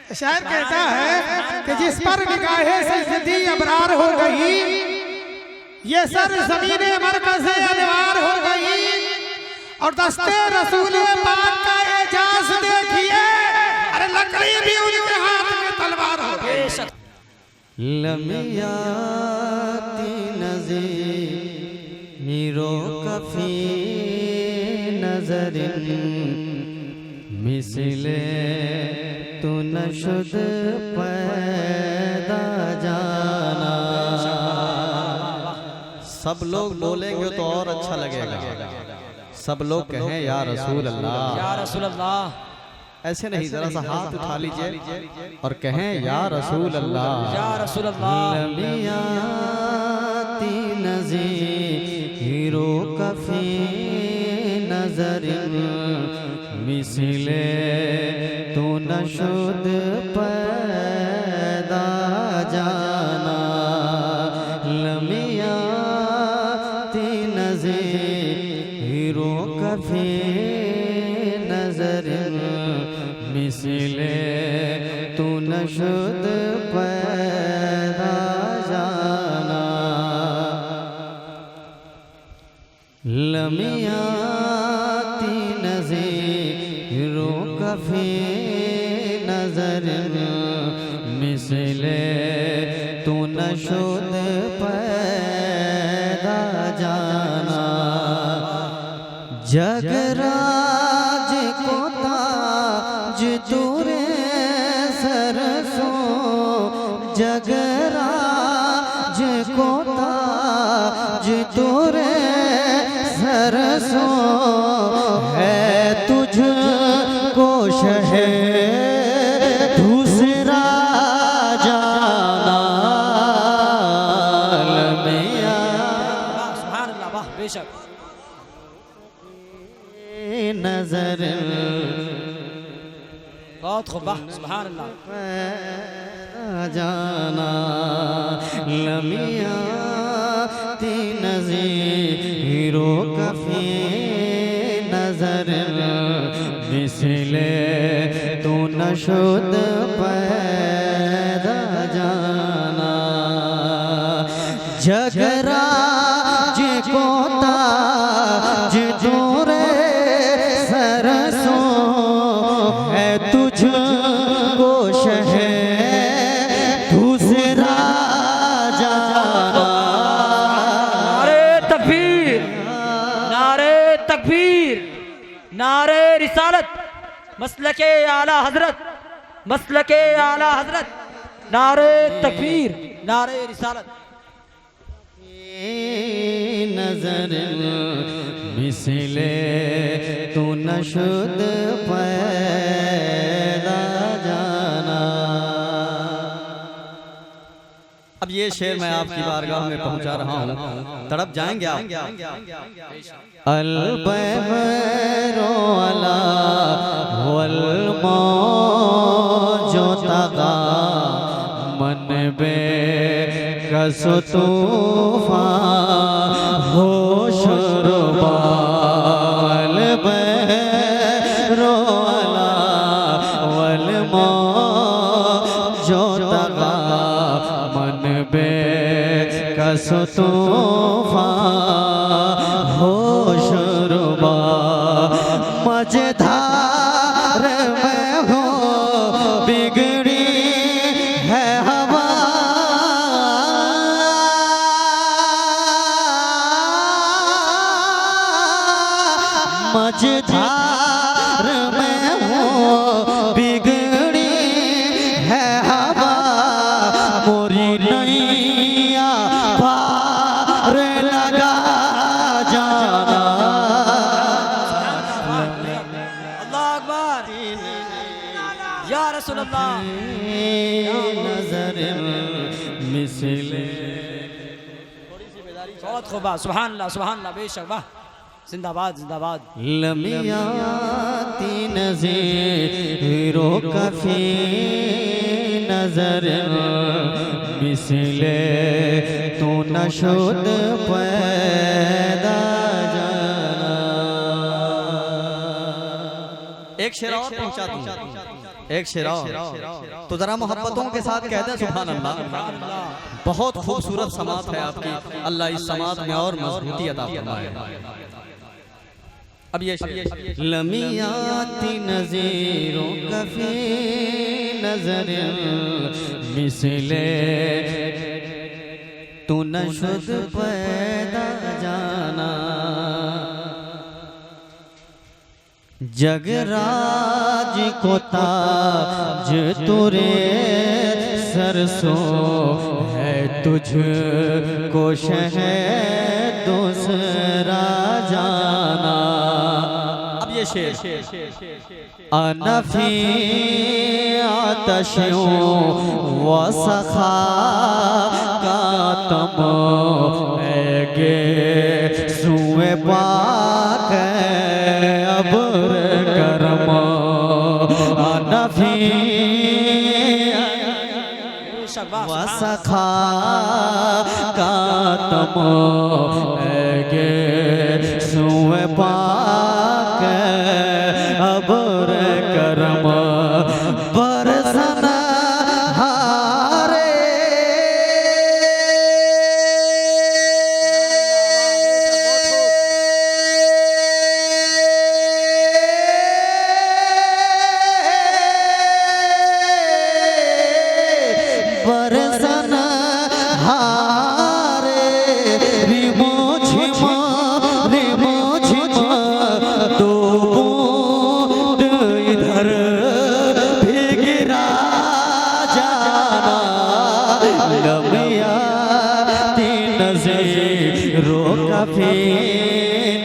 शायर कहता है कि जिस पर निगाहे सजदी अबरार हो गई, ये सर ज़मीने मरकज़ अनवार हो गई, और दस्ते रसूल पाक का एजाज देखिए, अरे लकड़ी भी उनके हाथ में तलवार हो गई। लमियाती नज़ीरो कफ़ी नज़रिन मिसले तू नशुद पैदा जाना। सब लोग बोलेंगे तो और अच्छा लगेगा। सब लोग कहें या रसूल अल्लाह, या रसूल अल्लाह। ऐसे नहीं, जरा सा हाथ उठा लीजिए और कहें या रसूल अल्लाह, या रसूल अल्लाह। लमियाती नज़ीरो कफ़ी नज़रिन मिसले तू नशुद पैदा जाना। लमियाती नज़ीरो कफ़ी नज़रिन मिसले तू नशुद पैदा जाना। लमियाती नज़ीरो कफ़ी नज़रिन मिसले तू नशुद पैदा जाना। जगराज को ताज तूरे सरसों, जगराज को ताज तूरे सरसों है तुझको शहे दूसरा जाना। लमिया सुभान अल्लाह, वाह बेशक। नजर बहुत खूब, वाह सुभान अल्लाह। जाना। लमियाती नज़ीरो कफ़ी नज़र मिसले तू नशुद पैदा जाना। जगराज को ताज तूरे सरसों है तुझको शहे दूसरा जाना। नारे तकबीर, नारे तकबीर, नारे रिसालत, मसलके आला हजरत, मसलके आला हजरत। नारे तकबीर, नारे रिसालत। नजर मिसले तू नशुद पैदा जाना। अब ये शेर मैं आपकी बारगाह में पहुंचा रहा हूँ, तड़प जाएंगे आप। अलबहरो अला वल मौजो तगा मन बे कसो तूफान हो शुरबाल बहरो अला वल मौजो तगा मन बे कसो तूफान हो शुरबाल। मझधार में हो बिगड़ी है हवा, मझधार में हो बिगड़ी है हवा, मोरी नैया पार लगा जाना। अल्लाह अकबर, या रसूल अल्लाह। नजर मिसले बहुत खूब, सुभान अल्लाह, सुभान अल्लाह, बेशक, वाह। जिंदाबाद, जिंदाबाद। लमियाती नज़ीरो कफ़ी नज़र मिसले तू नशुद पैदा जाना। एक शेर और पहुंचा दूं। एक शेर तो जरा मोहब्बतों के साथ कहते हैं सुभान अल्लाह। बहुत खूबसूरत समात है आपकी, अल्लाह इस समात में और मजबूती अता फरमाए। अब ये लमियाती नज़ीरों कफी नजर मिसले तू नशुद पैदा जाना, जगराज को ताज तुरे सरसों है तुझ को शहर दूसरा जाना। अब ये शेर अनफी आतशों व सखा का तम गे सुए पाक अबर करम अनफी वसखा का तम गे सुए पाक अबर करम बरसन हारे बरसन हारे रिमो झिमा दो बूंद इधर भी गिरा जाना, लमियाती नज़ीरों कफी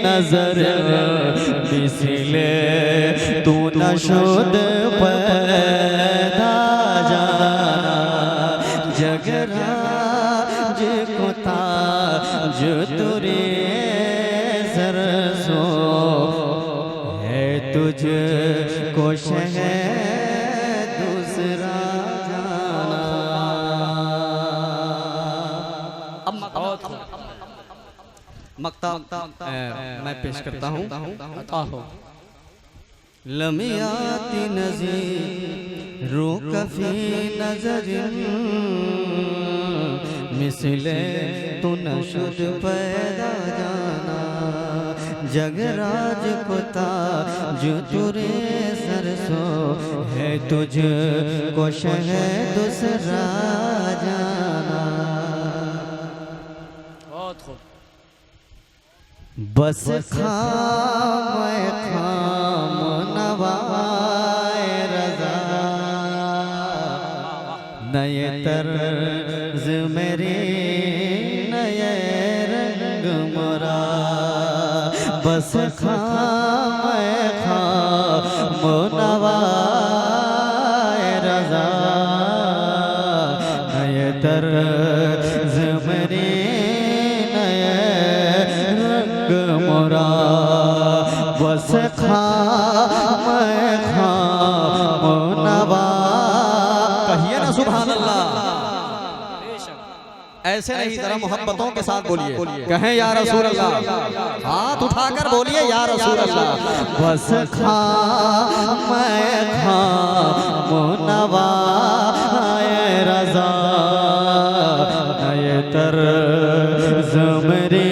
नजर मिसले तू नशुद पैदा जाना, जगराज को ताज तुरे सरसों है तुझ को शहर दूसरा जाना। अब मक्ता मैं पेश करता हूँ। लमियाती नज़ीरों कफी नजर मिसले तू नशुद पैदा जाना, जगराज को ताज तुरे सरसों है तुझ को शहर दूसरा जाना। बहुत खूब। बस खाम नवाए रज़ा नए तर्ज मेरे नए रंग मोरा, बस खाम नवाए रज़ा नए तर्ज मेरे मोरा, बस खाम नवा। कहिए ना सुभान अल्लाह। ऐसे नहीं, जरा मोहब्बतों के साथ बोलिए, कहें या रसूल अल्लाह, हाथ उठाकर बोलिए या रसूल अल्लाह। बस खाम नवा रज़ा नए तर्ज मेरे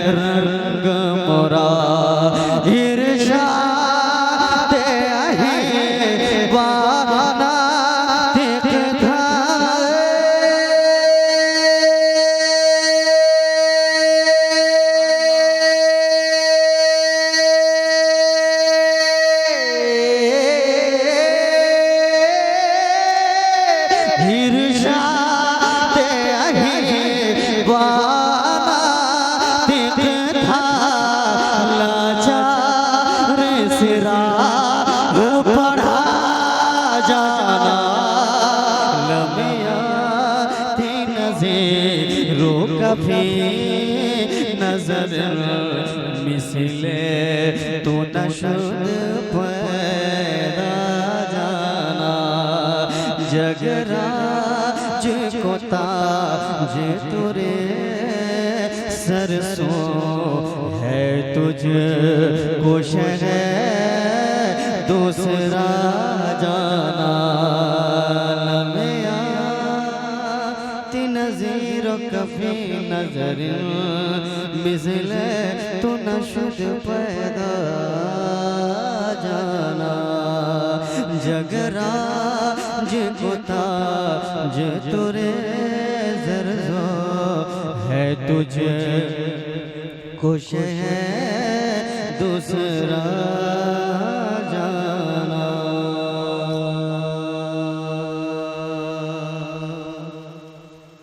रंग मोरा, इरशाद अहीवाना दिखता इरशाद अहीवाना दिखता लाचार सिरा पढ़ा जाना, लमियाती नज़ीरों कफी नजर मिसले तू नशुद पैदा जाना, जगराज को ताज तुरे सरसों है तुझ को शहर दूसरा नज़ीर कफी नजर मिसले तो नशुद पैदा जाना जगरा जिकुता जे तुरे जरजो है तुझे खुश है दूसरा